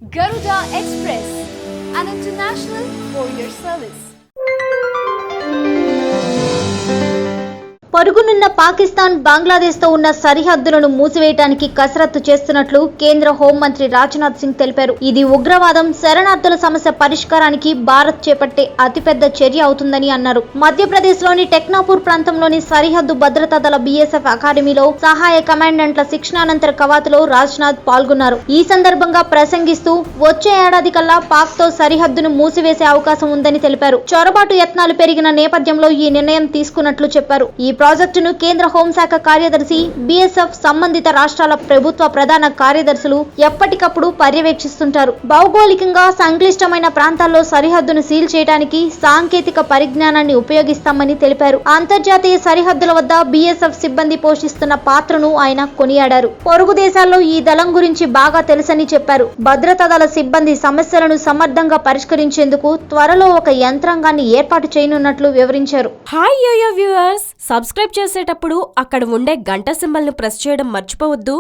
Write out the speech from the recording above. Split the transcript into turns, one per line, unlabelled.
Garuda Express, an international courier service.
పొరుగునున్న Pakistan Bangladesh తో ఉన్న సరిహద్దులను మూసివేయడానికి కసరత్తు చేస్తున్నట్లు కేంద్ర హోంమంత్రి రాజ్నాథ్ సింగ్ తెలిపారు. ఇది ఉగ్రవాదం, శరణార్థుల సమస్య పరిష్కారానికి భారత్ చేపట్టే అతిపెద్ద చర్య అవుతుందని అన్నారు. మధ్యప్రదేశ్ లోని టెక్నాపూర్ ప్రాంతంలోని సరిహద్దు భద్రతా దళ BSF అకాడమీలో సహాయ కమాండెంట్ల శిక్షణానంతర కవాతులో రాజ్నాథ్ పాల్గొన్నారు. ఈ సందర్భంగా ప్రసంగిస్తూ వచ్చే ఏడాది కల్లా పాక్ తో సరిహద్దును మూసివేసే అవకాశం ఉందని తెలిపారు. చొరబాటు యత్నాలు పెరిగిన నేపథ్యంలో ఈ నిర్ణయం తీసుకున్నట్లు చెప్పారు. ఈ ప్రాజెక్టును కేంద్ర హోంశాఖ కార్యదర్శి, BSF సంబంధిత రాష్ట్రాల ప్రభుత్వ ప్రధాన కార్యదర్శులు ఎప్పటికప్పుడు పర్యవేక్షిస్తుంటారు. భౌగోళికంగా సంక్లిష్టమైన ప్రాంతాల్లో సరిహద్దును సీల్ చేయడానికి సాంకేతిక పరిజ్ఞానాన్ని ఉపయోగిస్తామని తెలిపారు. అంతర్జాతీయ సరిహద్దుల వద్ద BSF సిబ్బంది పోషిస్తున్న పాత్రను ఆయన కొనియాడారు. పొరుగు దేశాల్లో ఈ దళం గురించి బాగా తెలుసని చెప్పారు. భద్రతా దళ సిబ్బంది సమస్యలను సమర్థంగా పరిష్కరించేందుకు త్వరలో ఒక యంత్రాంగాన్ని ఏర్పాటు చేయనున్నట్లు వివరించారు.
హాయ్ యోయో వ్యూవర్స్, సబ్స్క్రైబ్ చేసేటప్పుడు అక్కడ ఉండే గంట సింబల్ ను ప్రెస్ చేయడం మర్చిపోవద్దు.